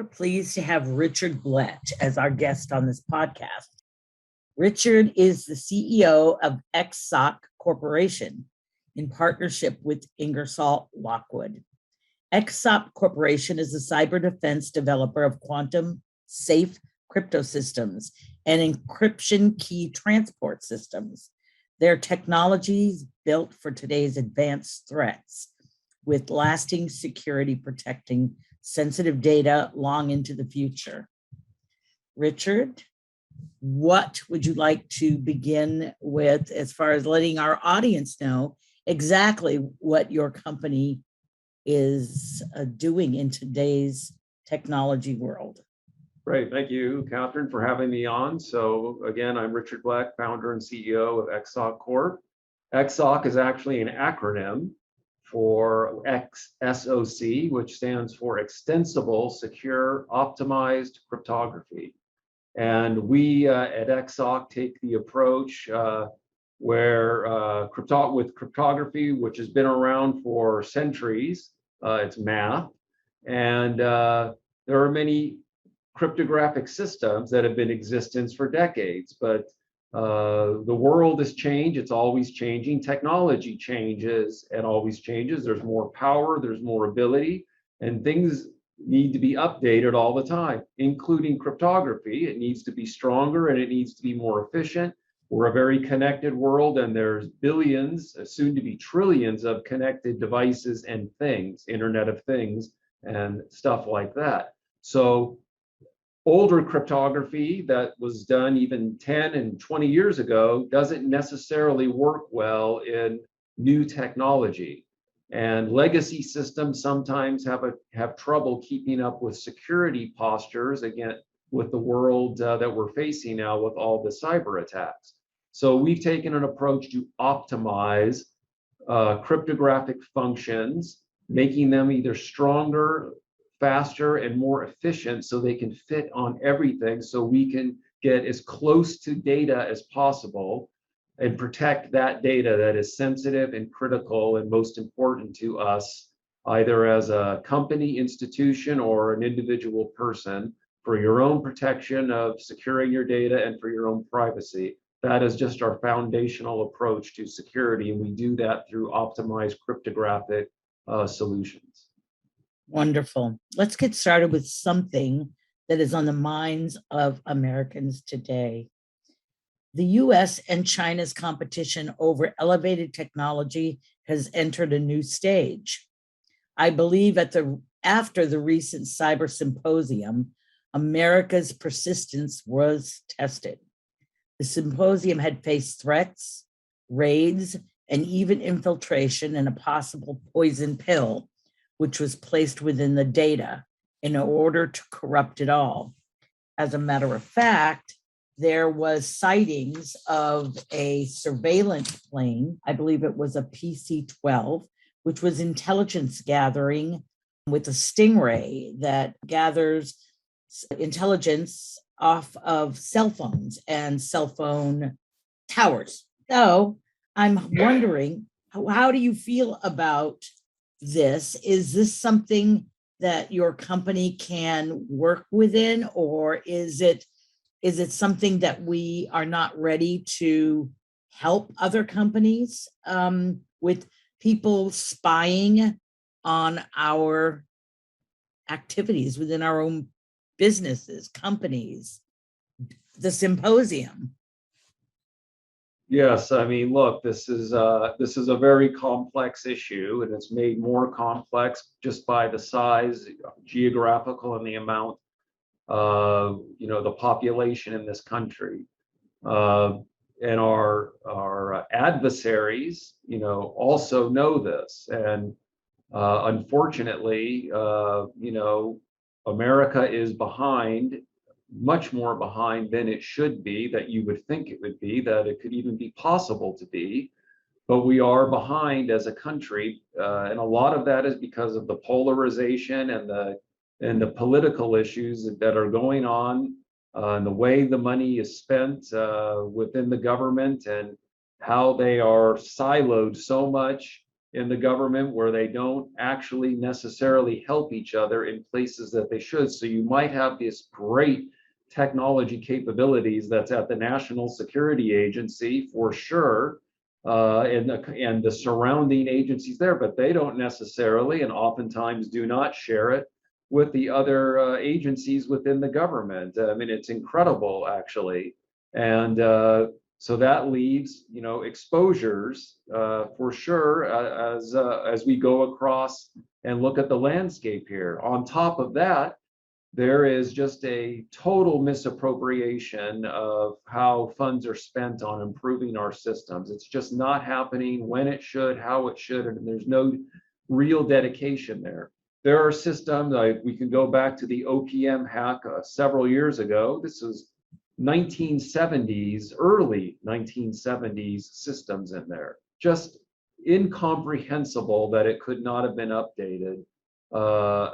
We are pleased to have Richard BLECH as our guest on this podcast. Richard is the CEO of XSOC Corporation in partnership with INGERSOLL LOCKWOOD. XSOC Corporation is a cyber defense developer of quantum safe cryptosystems and encryption key transport systems. Their technologies built for today's advanced threats with lasting security protecting sensitive data long into the future. Richard, what would you like to begin with as far as letting our audience know exactly what your company is doing in today's technology world? Great, thank you, Katherine, for having me on. So again, I'm Richard BLECH, founder and CEO of XSOC CORP. XSOC is actually an acronym for XSOC, which stands for Extensible, Secure, Optimized Cryptography. And we at XSOC take the approach where with cryptography, which has been around for centuries, it's math, and there are many cryptographic systems that have been in existence for decades, but the world has changed. It's always changing. Technology changes and always changes. There's more power, there's more ability, and things need to be updated all the time, including cryptography. It needs to be stronger and it needs to be more efficient. We're a very connected world, and there's billions, soon to be trillions of connected devices and things, Internet of Things and stuff like that. So older cryptography that was done even 10 and 20 years ago doesn't necessarily work well in new technology. And legacy systems sometimes have trouble keeping up with security postures, again, with the world that we're facing now with all the cyber attacks. So we've taken an approach to optimize cryptographic functions, making them either stronger, faster, and more efficient so they can fit on everything, so we can get as close to data as possible and protect that data that is sensitive and critical and most important to us, either as a company, institution, or an individual person, for your own protection of securing your data and for your own privacy. That is just our foundational approach to security, and we do that through optimized cryptographic solutions. Wonderful. Let's get started with something that is on the minds of Americans today. The US and China's competition over elevated technology has entered a new stage. I believe after the recent cyber symposium, America's persistence was tested. The symposium had faced threats, raids, and even infiltration and a possible poison pill, which was placed within the data in order to corrupt it all. As a matter of fact, there was sightings of a surveillance plane, I believe it was a PC-12, which was intelligence gathering with a stingray that gathers intelligence off of cell phones and cell phone towers. So I'm wondering, how do you feel about this? Is this something that your company can work within, or is it something that we are not ready to help other companies with people spying on our activities within our own businesses, companies, the symposium? Yes, I mean, look, this is a very complex issue, and it's made more complex just by the size, geographical, and the amount of, the population in this country. And our adversaries, also know this. And unfortunately, America is behind, much more behind than it should be, that you would think it would be, that it could even be possible to be. But we are behind as a country, and a lot of that is because of the polarization and the political issues that are going on, and the way the money is spent within the government, and how they are siloed so much in the government where they don't actually necessarily help each other in places that they should. So you might have this great technology capabilities that's at the National Security Agency for sure, and the surrounding agencies there, but they don't necessarily and oftentimes do not share it with the other agencies within the government. I mean, it's incredible actually. And so that leaves, exposures for sure as we go across and look at the landscape here. On top of that, there is just a total misappropriation of how funds are spent on improving our systems. It's just not happening when it should, how it should, and there's no real dedication there. There are systems, we can go back to the OPM hack several years ago. This was 1970s, early 1970s systems in there. Just incomprehensible that it could not have been updated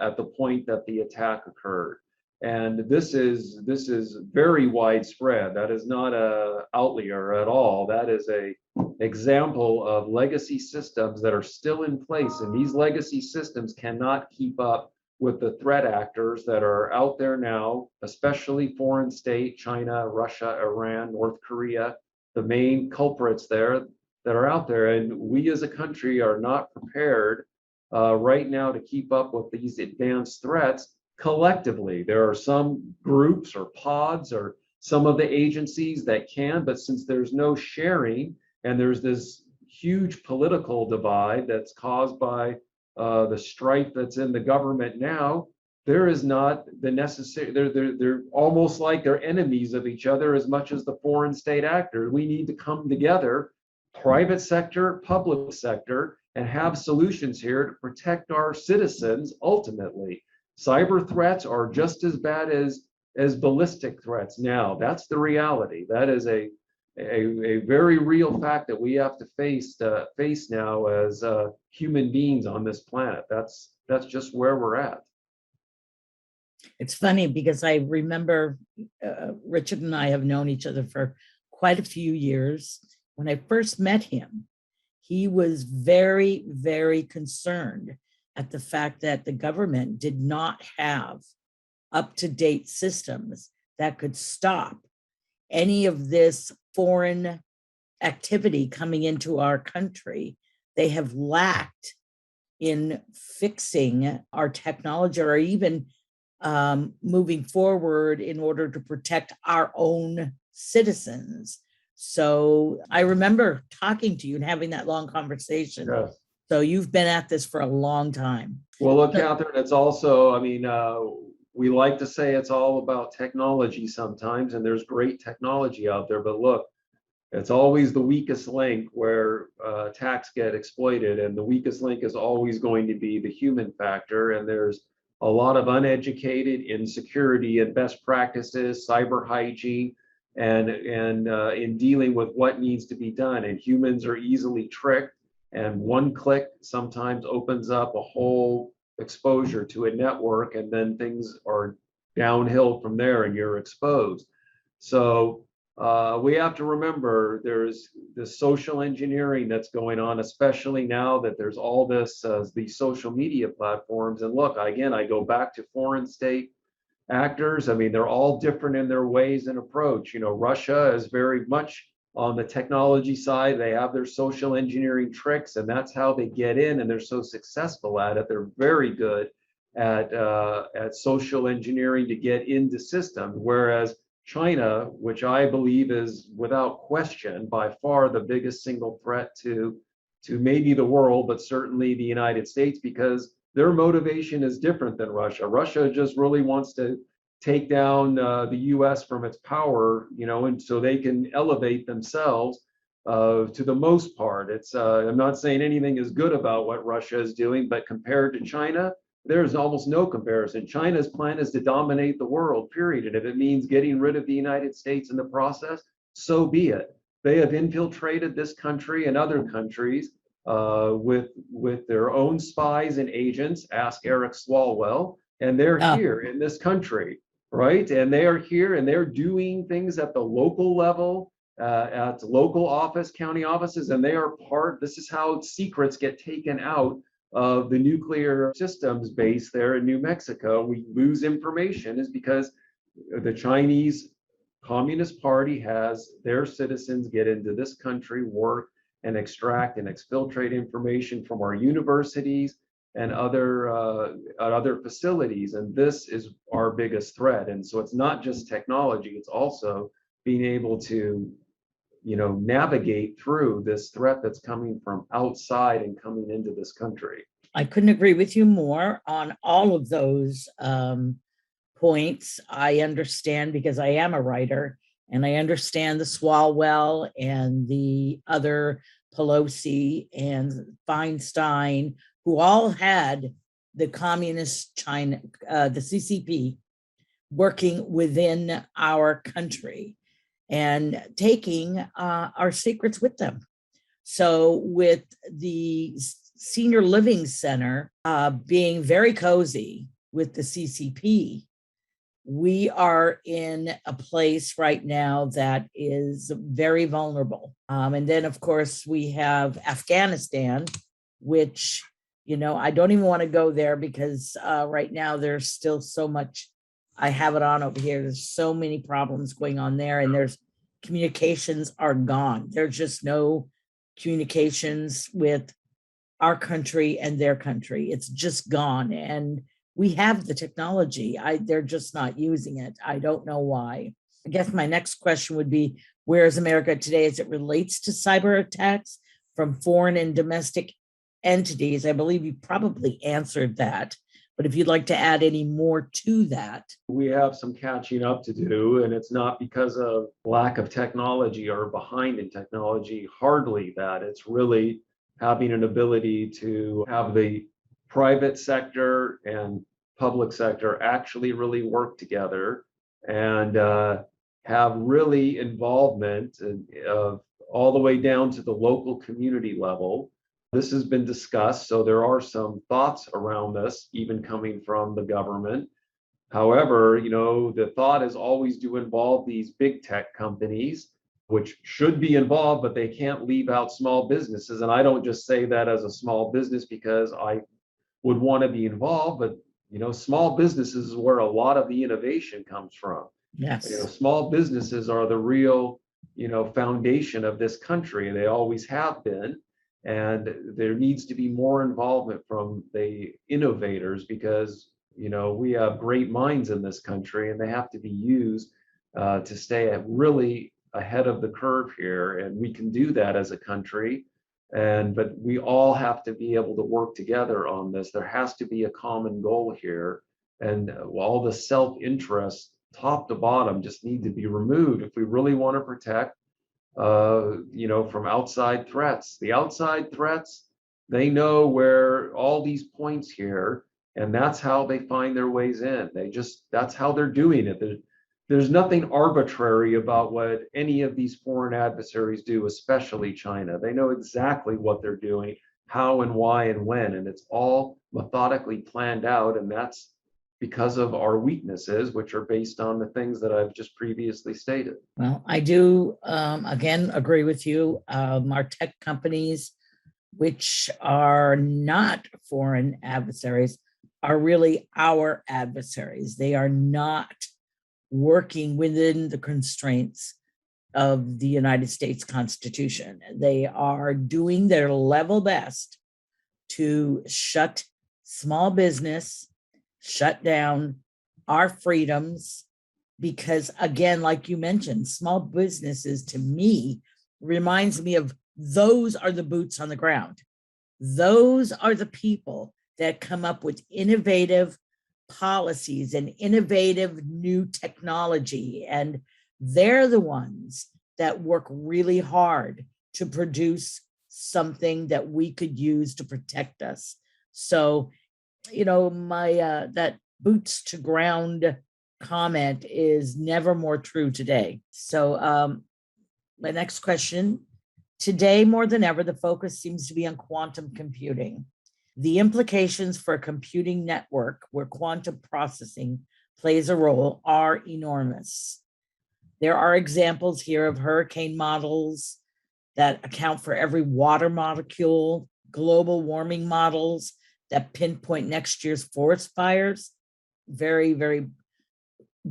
at the point that the attack occurred. And this is very widespread. That is not an outlier at all. That is a example of legacy systems that are still in place. And these legacy systems cannot keep up with the threat actors that are out there now, especially foreign state, China, Russia, Iran, North Korea, the main culprits there that are out there. And we as a country are not prepared right now to keep up with these advanced threats collectively. There are some groups or pods or some of the agencies that can, but since there's no sharing and there's this huge political divide that's caused by the strife that's in the government now, there is not the necessary, they're almost like they're enemies of each other as much as the foreign state actors. We need to come together, private sector, public sector, and have solutions here to protect our citizens ultimately. Cyber threats are just as bad as ballistic threats now. That's the reality. That is a very real fact that we have to face now as human beings on this planet. That's just where we're at. It's funny because I remember Richard and I have known each other for quite a few years. When I first met him, he was very, very concerned at the fact that the government did not have up-to-date systems that could stop any of this foreign activity coming into our country. They have lacked in fixing our technology or even moving forward in order to protect our own citizens. So I remember talking to you and having that long conversation. Yes. So you've been at this for a long time. Well, look, Katherine, it's also, I mean, we like to say it's all about technology sometimes, and there's great technology out there, but look, it's always the weakest link where attacks get exploited, and the weakest link is always going to be the human factor, and there's a lot of uneducated insecurity and best practices, cyber hygiene, and in dealing with what needs to be done. And humans are easily tricked, and one click sometimes opens up a whole exposure to a network, and then things are downhill from there and you're exposed. So we have to remember there's this social engineering that's going on, especially now that there's all this, these social media platforms. And look, again, I go back to foreign state actors. I mean, they're all different in their ways and approach. You know, Russia is very much on the technology side. They have their social engineering tricks, and that's how they get in, and they're so successful at it. They're very good at social engineering to get into systems, whereas China, which I believe is without question by far the biggest single threat to maybe the world, but certainly the United States, because their motivation is different than Russia. Russia just really wants to take down the US from its power, you know, and so they can elevate themselves to the most part. It's I'm not saying anything is good about what Russia is doing, but compared to China, there's almost no comparison. China's plan is to dominate the world, period. And if it means getting rid of the United States in the process, so be it. They have infiltrated this country and other countries with their own spies and agents. Ask Eric Swalwell. And they're here in this country, right? And they are here and they're doing things at the local level, at local office, county offices, and they are this is how secrets get taken out of the nuclear systems base there in New Mexico. We lose information is because the Chinese Communist Party has their citizens get into this country, work, and extract and exfiltrate information from our universities and other facilities. And this is our biggest threat. And so it's not just technology, it's also being able to navigate through this threat that's coming from outside and coming into this country. I couldn't agree with you more on all of those points. I understand because I am a writer, and I understand the Swalwell and the other Pelosi and Feinstein, who all had the communist China, the CCP, working within our country and taking our secrets with them. So with the senior living center being very cozy with the CCP, we are in a place right now that is very vulnerable. And then, of course, we have Afghanistan, which, I don't even want to go there because right now there's still so much. I have it on over here. There's so many problems going on there, and there's communications are gone. There's just no communications with our country and their country. It's just gone. And we have the technology. They're just not using it. I don't know why. I guess my next question would be, where is America today as it relates to cyber attacks from foreign and domestic entities? I believe you probably answered that. But if you'd like to add any more to that. We have some catching up to do, and it's not because of lack of technology or behind in technology, hardly that. It's really having an ability to have the private sector and public sector actually really work together and have really involvement of all the way down to the local community level. This has been discussed, so there are some thoughts around this, even coming from the government. However, the thought is always to involve these big tech companies, which should be involved, but they can't leave out small businesses. And I don't just say that as a small business because I would want to be involved, but small businesses is where a lot of the innovation comes from. Yes. Small businesses are the real, foundation of this country. They always have been. And there needs to be more involvement from the innovators because, we have great minds in this country and they have to be used to stay really ahead of the curve here. And we can do that as a country. But we all have to be able to work together on this. There has to be a common goal here. And all the self-interest, top to bottom, just need to be removed if we really want to protect from outside threats. The outside threats, they know where all these points here, and that's how they find their ways in. That's how they're doing it. There's nothing arbitrary about what any of these foreign adversaries do, especially China. They know exactly what they're doing, how and why and when, and it's all methodically planned out, and that's because of our weaknesses, which are based on the things that I've just previously stated. Well, I do, again, agree with you. Our tech companies, which are not foreign adversaries, are really our adversaries. They are not working within the constraints of the United States Constitution. They are doing their level best to shut small business, shut down our freedoms, because again, like you mentioned, small businesses to me reminds me of those are the boots on the ground. Those are the people that come up with innovative policies and innovative new technology. And they're the ones that work really hard to produce something that we could use to protect us. So, my that boots to ground comment is never more true today. So my next question, today more than ever, the focus seems to be on quantum computing. The implications for a computing network where quantum processing plays a role are enormous. There are examples here of hurricane models that account for every water molecule, global warming models that pinpoint next year's forest fires. Very, very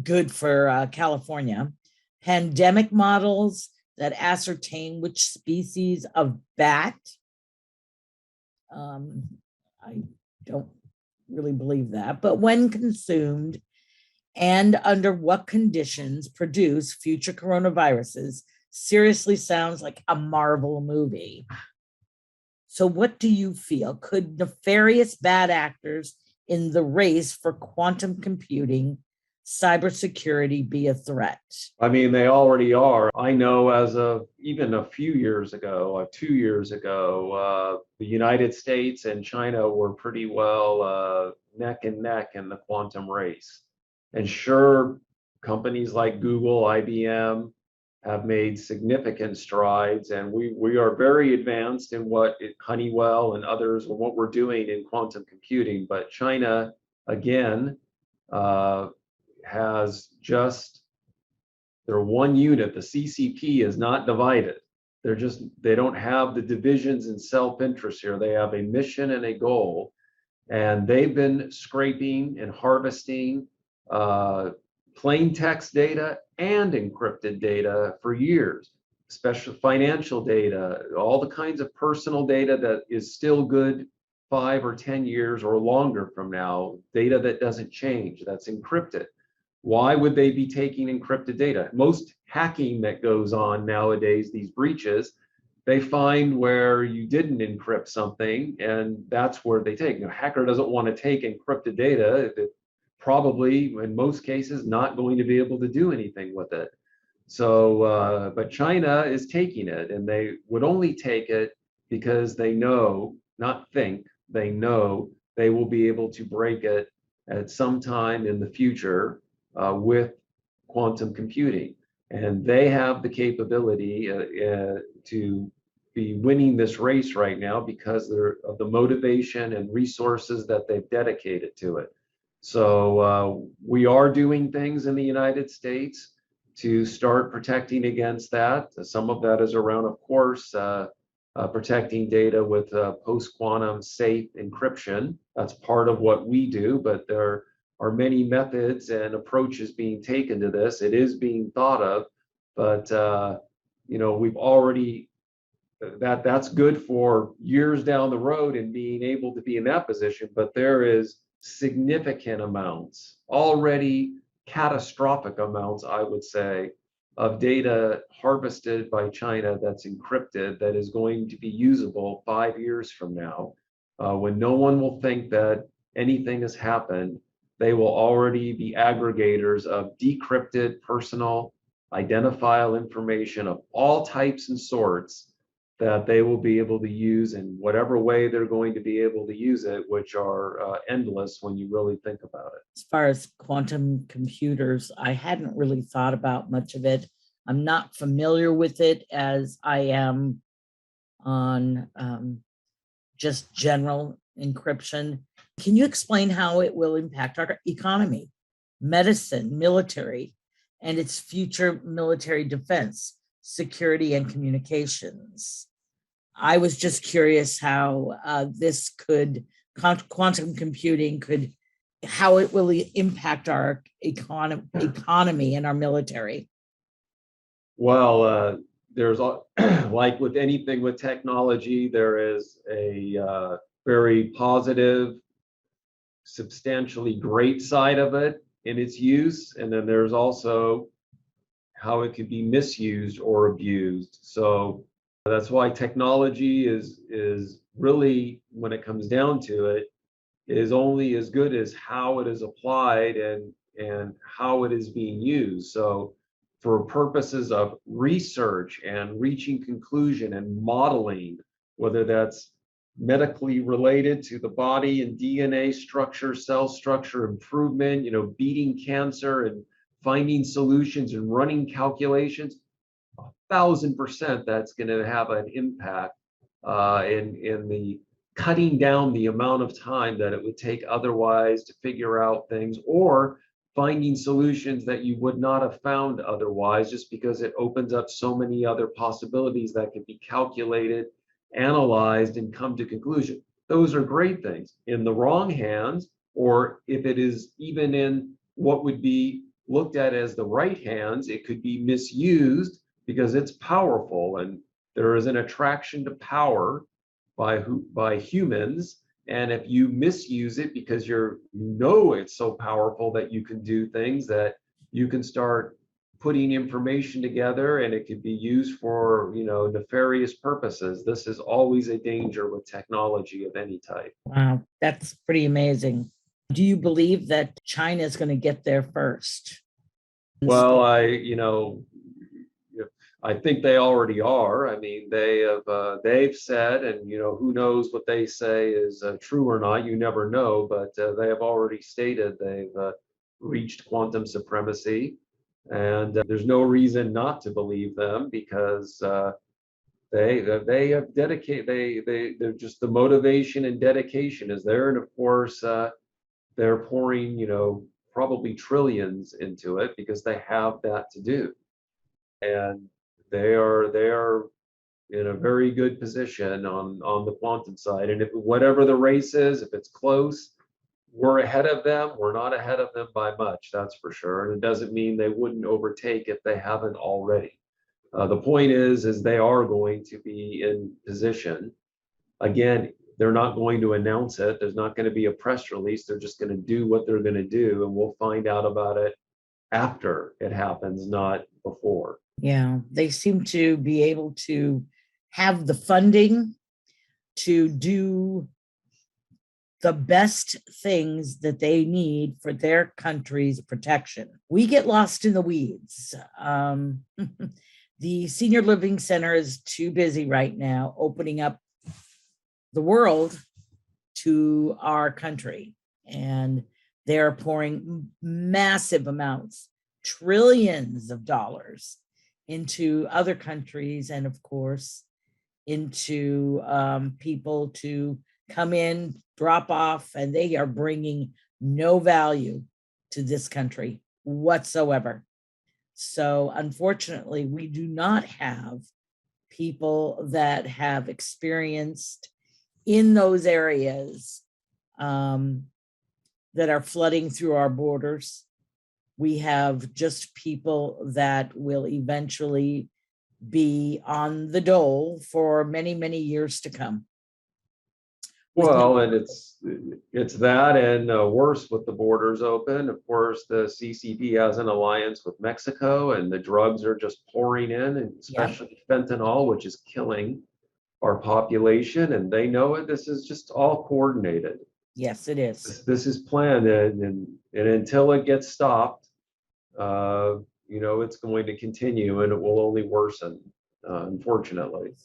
good for California. Pandemic models that ascertain which species of bat. I don't really believe that, but when consumed and under what conditions produce future coronaviruses seriously sounds like a Marvel movie. So what do you feel? Could nefarious bad actors in the race for quantum computing, cybersecurity be a threat? I mean, they already are. I know as of even a few years ago, 2 years ago, the United States and China were pretty well neck and neck in the quantum race. And sure, companies like Google, IBM have made significant strides, and we are very advanced in Honeywell and others, and what we're doing in quantum computing. But China, again, has just their one unit. The CCP is not divided. They don't have the divisions and self-interest here. They have a mission and a goal, and they've been scraping and harvesting plain text data and encrypted data for years, especially financial data, all the kinds of personal data that is still good 5 or 10 years or longer from now, data that doesn't change, that's encrypted. Why would they be taking encrypted data? Most hacking that goes on nowadays, these breaches, they find where you didn't encrypt something, and that's where they take. A hacker doesn't want to take encrypted data. It probably, in most cases, not going to be able to do anything with it. So, but China is taking it, and they would only take it because they know, not think, they know they will be able to break it at some time in the future with quantum computing. And they have the capability to be winning this race right now because of the motivation and resources that they've dedicated to it. So we are doing things in the United States to start protecting against that. Some of that is around, of course, protecting data with post-quantum safe encryption. That's part of what we do, but there are many methods and approaches being taken to this. It is being thought of, but we've already, that's good for years down the road and being able to be in that position, but there is significant amounts, already catastrophic amounts, I would say, of data harvested by China that's encrypted that is going to be usable 5 years from now, when no one will think that anything has happened. They will already be aggregators of decrypted personal identifiable information of all types and sorts that they will be able to use in whatever way they're going to be able to use it, which are endless when you really think about it. As far as quantum computers, I hadn't really thought about much of it. I'm not familiar with it as I am on just general encryption. Can you explain how it will impact our economy, medicine, military, and its future military defense, security, and communications? I was just curious how this could, quantum computing could, how it will impact our economy and our military. Well, there's like with anything with technology, there is a very positive, substantially great side of it in its use, and then there's also how it could be misused or abused. So that's why technology is really, when it comes down to it, is only as good as how it is applied and how it is being used. So for purposes of research and reaching conclusion and modeling, whether that's medically related to the body and DNA structure, cell structure improvement, beating cancer and finding solutions and running calculations, 1,000% that's going to have an impact in the cutting down the amount of time that it would take otherwise to figure out things, or finding solutions that you would not have found otherwise, just because it opens up so many other possibilities that can be calculated, analyzed, and come to conclusion. Those are great things. In the wrong hands, or if it is even in what would be looked at as the right hands, it could be misused because it's powerful, and there is an attraction to power by humans. And if you misuse it because you know it's so powerful that you can do things, that you can start putting information together and it could be used for, nefarious purposes. This is always a danger with technology of any type. Wow, that's pretty amazing. Do you believe that China is going to get there first? Well, I think they already are. I mean, they've said, and who knows what they say is true or not. You never know, but they have already stated they've reached quantum supremacy, and there's no reason not to believe them, because they have dedicated. They're just, the motivation and dedication is there, and of course they're pouring probably trillions into it because they have that to do, and they are in a very good position on the quantum side. And if whatever the race is, if it's close, we're ahead of them. We're not ahead of them by much, that's for sure. And it doesn't mean they wouldn't overtake if they haven't already. The point is they are going to be in position. Again, they're not going to announce it. There's not going to be a press release. They're just going to do what they're going to do, and we'll find out about it after it happens, not before. Yeah, they seem to be able to have the funding to do the best things that they need for their country's protection. We get lost in the weeds. The Senior Living Center is too busy right now opening up the world to our country, and they're pouring massive amounts, trillions of dollars into other countries, and of course into people to come in, drop off, and they are bringing no value to this country whatsoever. So unfortunately, we do not have people that have experienced in those areas that are flooding through our borders. We have just people that will eventually be on the dole for many, many years to come. Well, and it's that, and worse with the borders open. Of course, the CCP has an alliance with Mexico, and the drugs are just pouring in, and especially fentanyl, which is killing our population, and they know it. This is just all coordinated. Yes, it is. This is planned, and until it gets stopped, it's going to continue, and it will only worsen, unfortunately.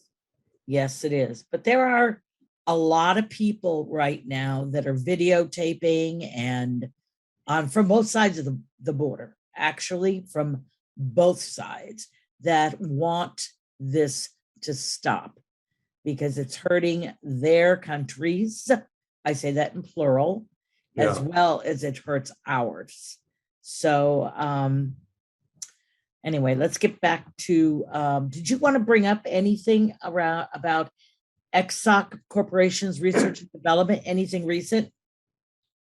Yes, it is. But there are a lot of people right now that are videotaping, and from both sides of the border, actually from both sides, that want this to stop because it's hurting their countries. I say that in plural, as well as it hurts ours. So anyway, let's get back to, did you want to bring up anything about XSOC Corporation's research and development, anything recent?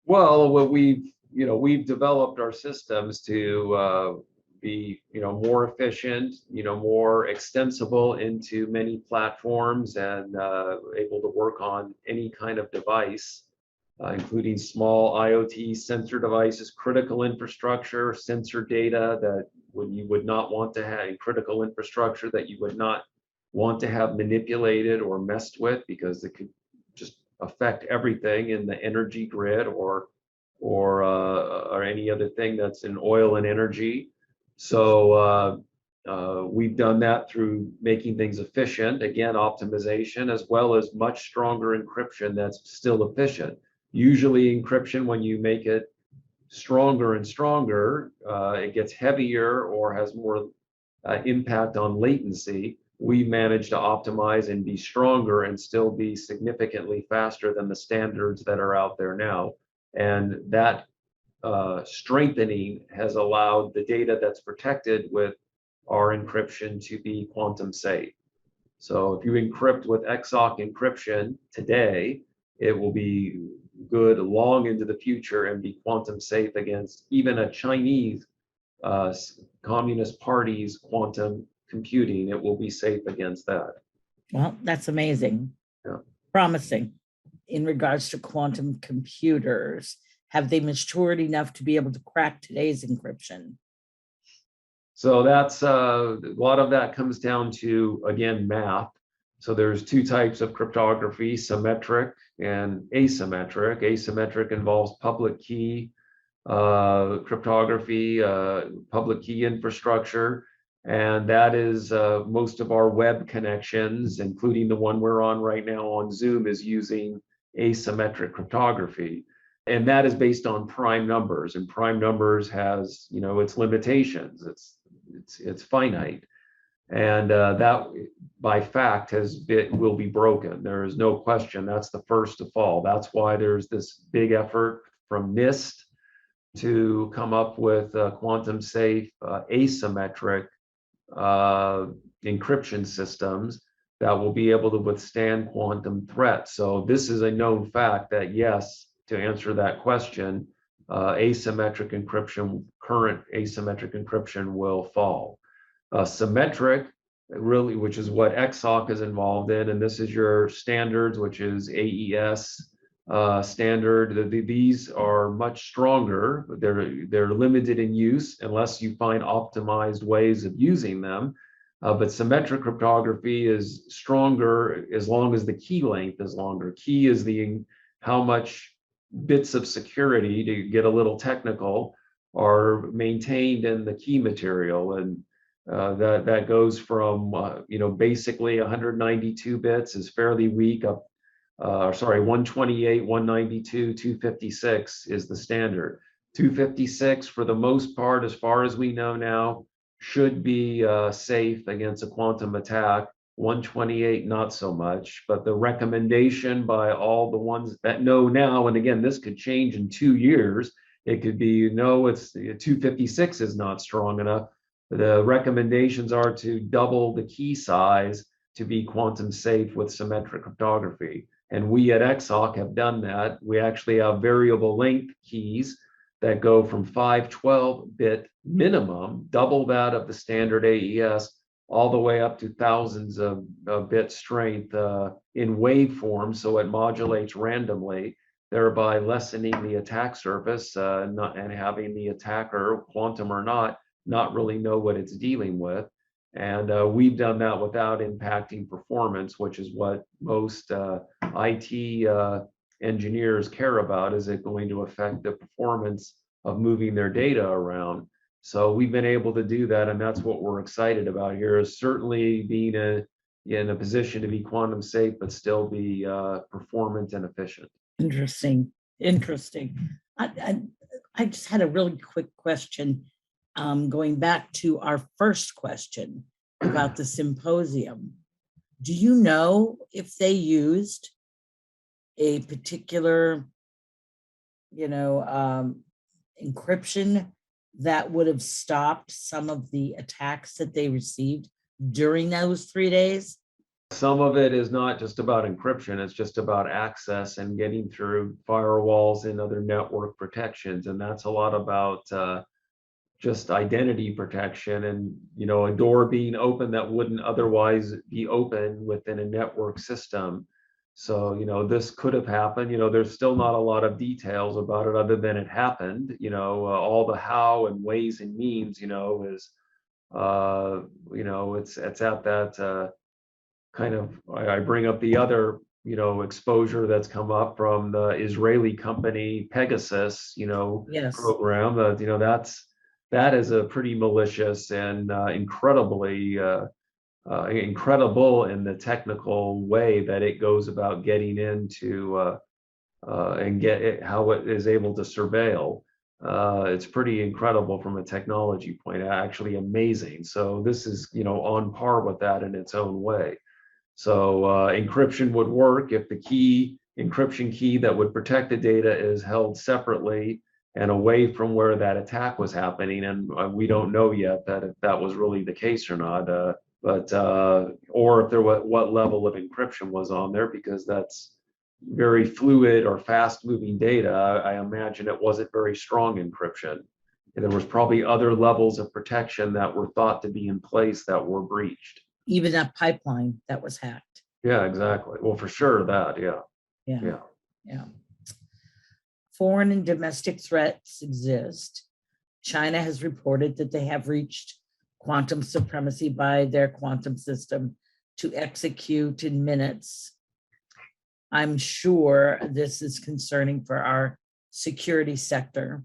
Well, we've developed our systems to be, more efficient, more extensible into many platforms, and able to work on any kind of device, including small IoT sensor devices, critical infrastructure, sensor data that you would not want to have, critical infrastructure that you would not want to have manipulated or messed with, because it could just affect everything in the energy grid or any other thing that's in oil and energy. So we've done that through making things efficient, again, optimization, as well as much stronger encryption that's still efficient. Usually encryption, when you make it stronger and stronger, it gets heavier or has more impact on latency. We managed to optimize and be stronger and still be significantly faster than the standards that are out there now. And that strengthening has allowed the data that's protected with our encryption to be quantum safe. So if you encrypt with XSOC encryption today, it will be good long into the future and be quantum safe against even a Chinese Communist Party's quantum computing. It will be safe against that. Well, that's amazing. Yeah. Promising. In regards to quantum computers, have they matured enough to be able to crack today's encryption? So that's a lot of that comes down to, again, math. So there's two types of cryptography, symmetric and asymmetric. Asymmetric involves public key cryptography, public key infrastructure, and that is most of our web connections, including the one we're on right now on Zoom, is using asymmetric cryptography. And that is based on prime numbers, and prime numbers has, its limitations. It's finite, and that by fact will be broken. There is no question. That's the first to fall. That's why there's this big effort from NIST to come up with quantum safe asymmetric encryption systems that will be able to withstand quantum threats. So this is a known fact that, yes, to answer that question, asymmetric encryption, current asymmetric encryption will fall. Symmetric, really, which is what XSOC is involved in, and this is your standards, which is AES standard. These are much stronger. They're limited in use unless you find optimized ways of using them. But symmetric cryptography is stronger as long as the key length is longer. Key is how much bits of security, to get a little technical, are maintained in the key material, and that goes from basically 192 bits is fairly weak up. 128, 192, 256 is the standard. 256, for the most part, as far as we know now, should be safe against a quantum attack. 128, not so much. But the recommendation by all the ones that know now, and again, this could change in 2 years. It could be, it's 256 is not strong enough. The recommendations are to double the key size to be quantum safe with symmetric cryptography. And we at XSOC have done that. We actually have variable length keys that go from 512-bit minimum, double that of the standard AES, all the way up to thousands of bit strength in waveform, so it modulates randomly, thereby lessening the attack surface and having the attacker, quantum or not really know what it's dealing with. And we've done that without impacting performance, which is what most IT engineers care about. Is it going to affect the performance of moving their data around? So we've been able to do that, and that's what we're excited about here, is certainly being in a position to be quantum safe, but still be performant and efficient. Interesting. I just had a really quick question. Going back to our first question about the symposium, do you know if they used a particular, encryption that would have stopped some of the attacks that they received during those 3 days? Some of it is not just about encryption, it's just about access and getting through firewalls and other network protections. And that's a lot about just identity protection and, a door being open that wouldn't otherwise be open within a network system. So, this could have happened. There's still not a lot of details about it other than it happened. All the how and ways and means, is, it's at that kind of, I bring up the other, exposure that's come up from the Israeli company Pegasus, Yes. program. That is a pretty malicious and incredibly incredible in the technical way that it goes about getting into and how it is able to surveil. It's pretty incredible from a technology point, actually amazing. So this is, on par with that in its own way. So encryption would work if the encryption key that would protect the data is held separately, and away from where that attack was happening. And we don't know yet that if that was really the case or not, or if there was what level of encryption was on there, because that's very fluid or fast moving data. I imagine it wasn't very strong encryption. And there was probably other levels of protection that were thought to be in place that were breached. Even that pipeline that was hacked. Yeah, exactly. Well, for sure that, yeah. Yeah. Foreign and domestic threats exist. China has reported that they have reached quantum supremacy by their quantum system to execute in minutes. I'm sure this is concerning for our security sector.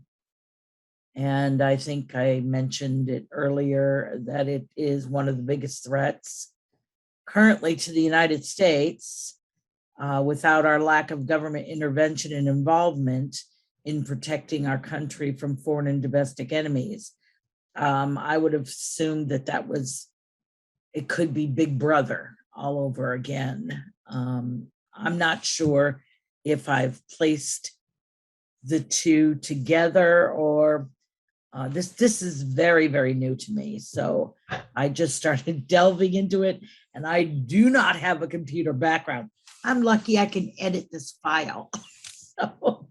And I think I mentioned it earlier that it is one of the biggest threats currently to the United States, without our lack of government intervention and involvement in protecting our country from foreign and domestic enemies. I would have assumed that it could be Big Brother all over again. I'm not sure if I've placed the two together, or this is very, very new to me. So I just started delving into it, and I do not have a computer background. I'm lucky I can edit this file. So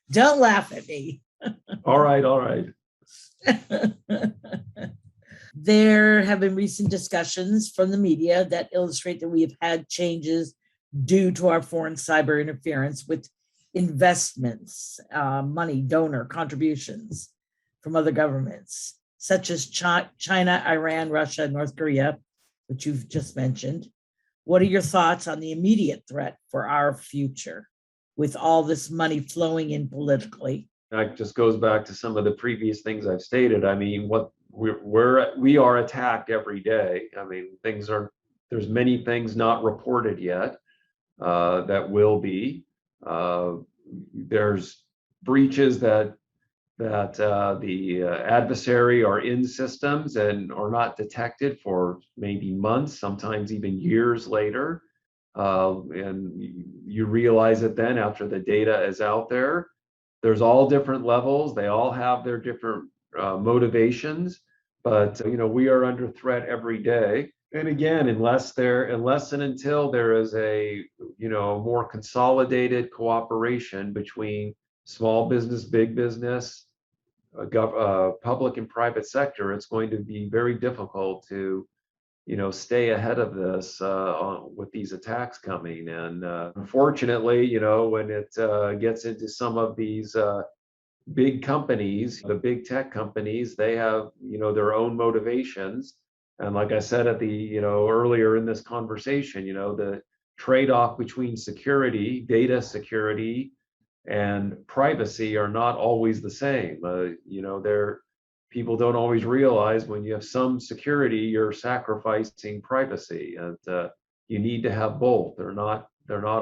don't laugh at me. All right. There have been recent discussions from the media that illustrate that we have had changes due to our foreign cyber interference with investments, money, donor contributions from other governments, such as China, Iran, Russia, North Korea, which you've just mentioned. What are your thoughts on the immediate threat for our future with all this money flowing in politically? That just goes back to some of the previous things I've stated. I mean, we are attacked every day. I mean, there's many things not reported yet that will be. There's breaches that the adversary are in systems and are not detected for maybe months, sometimes even years later. And you realize it then after the data is out there. There's all different levels. They all have their different motivations, but we are under threat every day. And again, unless and until there is a more consolidated cooperation between small business, big business, public and private sector, it's going to be very difficult to stay ahead of this with these attacks coming. And unfortunately, when it gets into some of these big companies, the big tech companies, they have their own motivations. And like I said at the earlier in this conversation, the trade-off between security, data security, and privacy are not always the same. People don't always realize when you have some security, you're sacrificing privacy, and you need to have both. They're not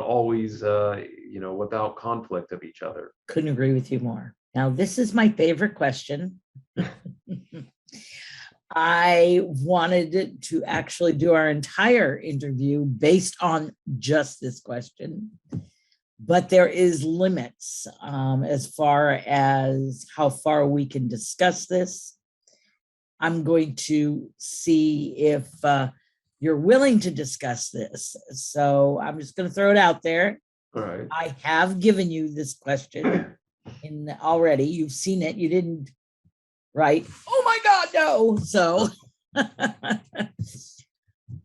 always without conflict of each other. Couldn't agree with you more. Now, this is my favorite question. I wanted to actually do our entire interview based on just this question, but there is limits as far as how far we can discuss this. I'm going to see if you're willing to discuss this. So I'm just going to throw it out there. All right. I have given you this question already. You've seen it. You didn't write, oh my God, no. So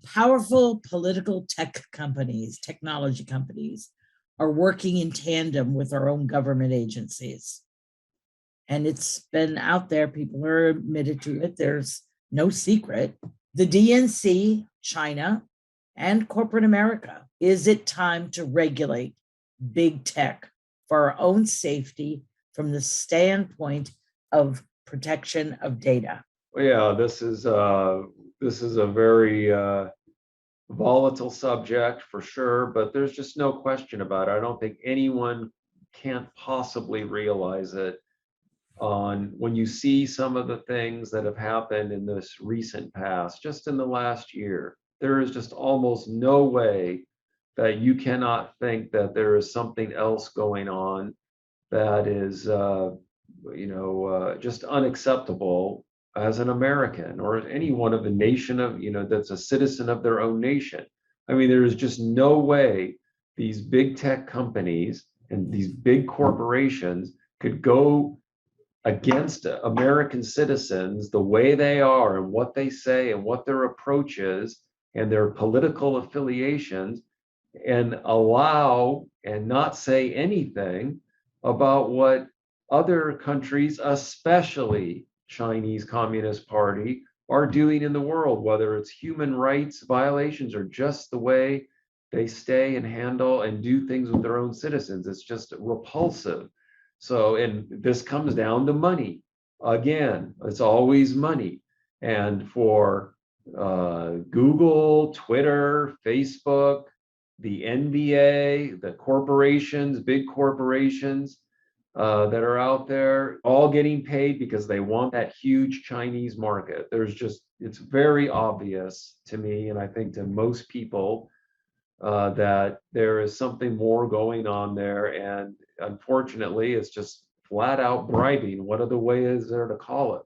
powerful political tech companies, technology companies, are working in tandem with our own government agencies. And it's been out there. People are admitted to it. There's no secret. The DNC, China, and corporate America. Is it time to regulate big tech for our own safety from the standpoint of protection of data? Well, yeah, this is a very volatile subject for sure, but there's just no question about it. I don't think anyone can't possibly realize it when you see some of the things that have happened in this recent past, just in the last year. There is just almost no way that you cannot think that there is something else going on that is just unacceptable as an American or any one of the nation of, that's a citizen of their own nation. I mean, there is just no way these big tech companies and these big corporations could go against American citizens the way they are and what they say and what their approach is and their political affiliations and allow and not say anything about what other countries, especially Chinese Communist Party, are doing in the world, whether it's human rights violations or just the way they stay and handle and do things with their own citizens. It's just repulsive. So, and this comes down to money. Again, it's always money. And for Google, Twitter, Facebook, the NBA, the corporations, big corporations that are out there, all getting paid because they want that huge Chinese market. It's very obvious to me, and I think to most people, that there is something more going on there. And unfortunately, it's just flat out bribing. What other way is there to call it?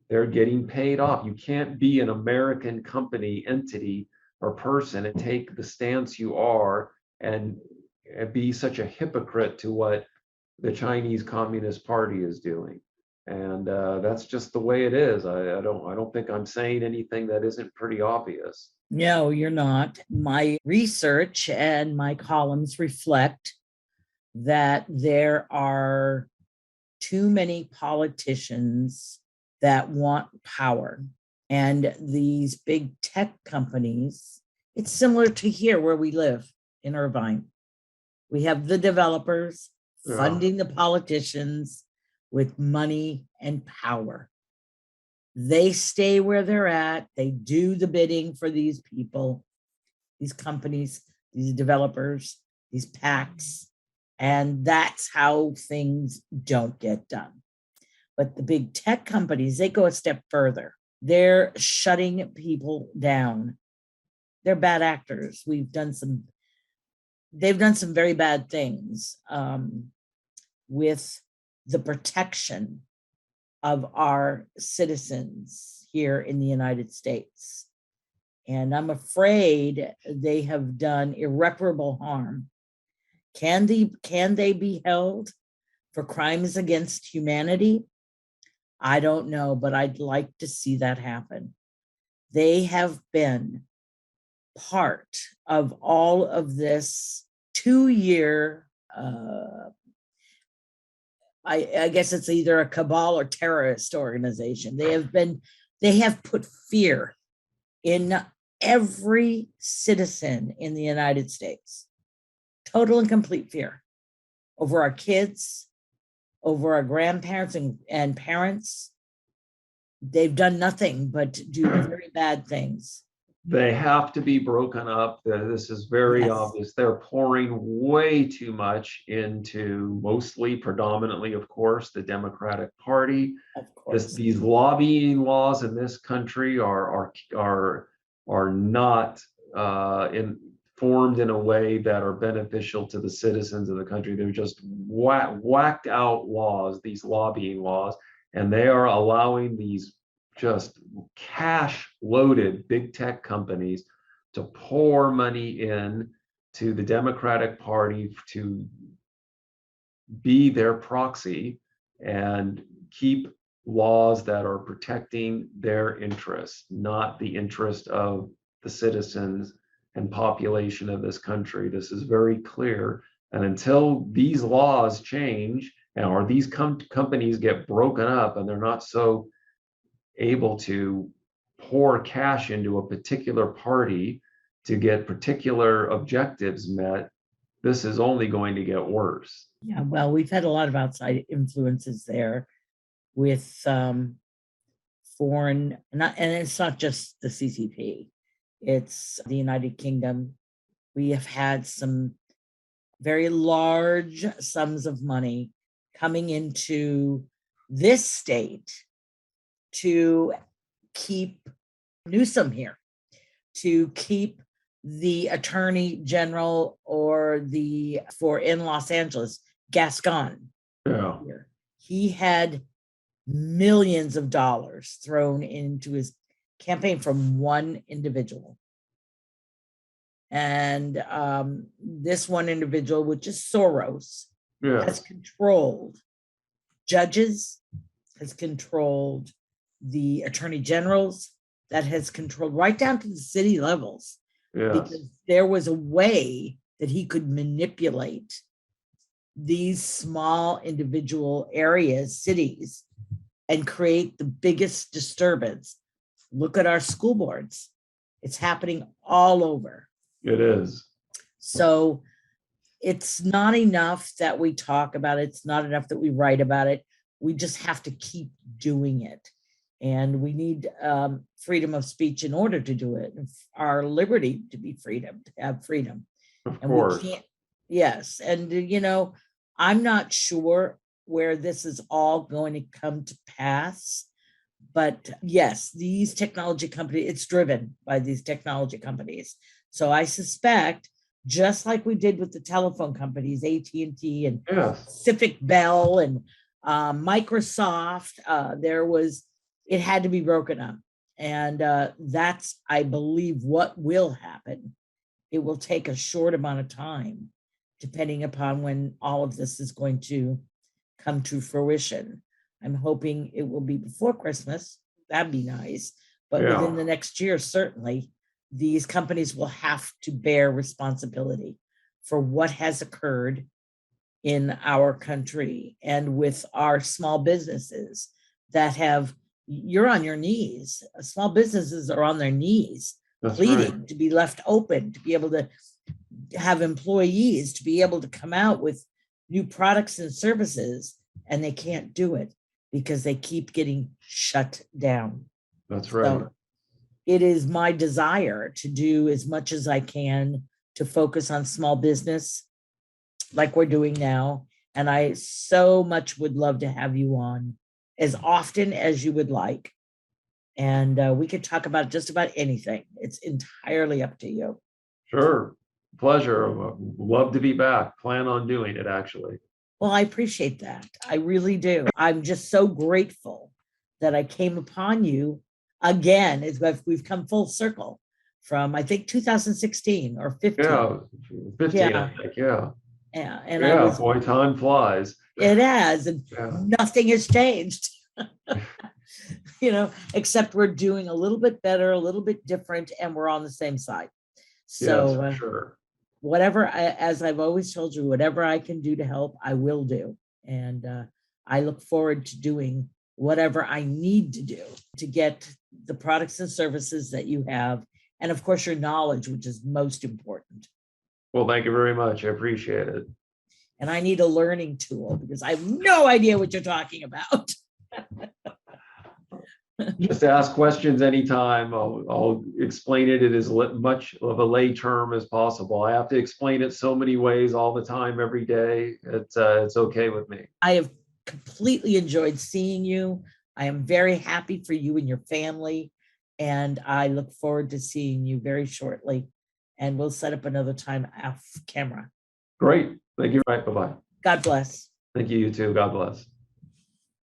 They're getting paid off. You can't be an American company, entity, or person and take the stance you are and be such a hypocrite to what the Chinese Communist Party is doing. And that's just the way it is. I don't think I'm saying anything that isn't pretty obvious. No, you're not. My research and my columns reflect that there are too many politicians that want power. And these big tech companies, it's similar to here where we live in Irvine. We have the developers funding the politicians with money and power. They stay where they're at. They do the bidding for these people, these companies, these developers, these PACs, and that's how things don't get done. But the big tech companies, they go a step further. They're shutting people down. They're bad actors. They've done some very bad things with the protection of our citizens here in the United States. And I'm afraid they have done irreparable harm. Can they be held for crimes against humanity? I don't know, but I'd like to see that happen. They have been part of all of this 2-year, I guess it's either a cabal or terrorist organization. They have put fear in every citizen in the United States. Total and complete fear over our kids, over our grandparents and parents. They've done nothing but do very bad things. They have to be broken up. This is very obvious. They're pouring way too much into predominantly, of course, the Democratic Party. Of course. These lobbying laws in this country are not formed in a way that are beneficial to the citizens of the country. They're just whacked out laws, these lobbying laws, and they are allowing these just cash loaded big tech companies to pour money in to the Democratic Party to be their proxy and keep laws that are protecting their interests, not the interest of the citizens and population of this country. This is very clear. And until these laws change or these companies get broken up and they're not so able to pour cash into a particular party to get particular objectives met, this is only going to get worse. Yeah, well, we've had a lot of outside influences there with foreign, and it's not just the CCP, it's the United Kingdom. We have had some very large sums of money coming into this state to keep Newsom here, to keep the attorney general in Los Angeles, Gascon. Yeah. Here. he had millions of dollars thrown into his campaign from one individual. And this one individual, which is Soros, has controlled judges, has controlled the attorney generals, that has controlled right down to the city levels. Because there was a way that he could manipulate these small individual areas, cities, and create the biggest disturbance. Look at our school boards. It's happening all over. It is. So it's not enough that we talk about it. It's not enough that we write about it. We just have to keep doing it. And we need freedom of speech in order to do it. Our liberty to be freedom, to have freedom. Of and course. We can't, yes. And, you know, I'm not sure where this is all going to come to pass. But yes, these technology companies, it's driven by these technology companies. So I suspect, just like we did with the telephone companies, AT&T and Pacific Bell and Microsoft, it had to be broken up. And that's, I believe, what will happen. It will take a short amount of time, depending upon when all of this is going to come to fruition. I'm hoping it will be before Christmas. That'd be nice. But within the next year, certainly, these companies will have to bear responsibility for what has occurred in our country and with our small businesses that have, you're on your knees. Small businesses are on their knees, pleading to be left open, to be able to have employees, to be able to come out with new products and services, and they can't do it because they keep getting shut down. That's right. So it is my desire to do as much as I can to focus on small business like we're doing now. And I so much would love to have you on as often as you would like. And we could talk about just about anything. It's entirely up to you. Sure. Pleasure. Love to be back. Plan on doing it, actually. Well, I appreciate that. I really do. I'm just so grateful that I came upon you again. We've come full circle from, I think, 2016 or 15. Yeah, 15, I think, yeah. Yeah, and boy, time flies. It has, and nothing has changed. You know, except we're doing a little bit better, a little bit different, and we're on the same side. So for sure. Whatever, as I've always told you, whatever I can do to help, I will do. And I look forward to doing whatever I need to do to get the products and services that you have. And of course, your knowledge, which is most important. Well, thank you very much. I appreciate it. And I need a learning tool because I have no idea what you're talking about. Just ask questions anytime. I'll explain it in as much of a lay term as possible. I have to explain it so many ways all the time, every day. It's okay with me. I have completely enjoyed seeing you. I am very happy for you and your family. And I look forward to seeing you very shortly. And we'll set up another time off camera. Great. Thank you. Right. Bye-bye. God bless. Thank you, you too. God bless.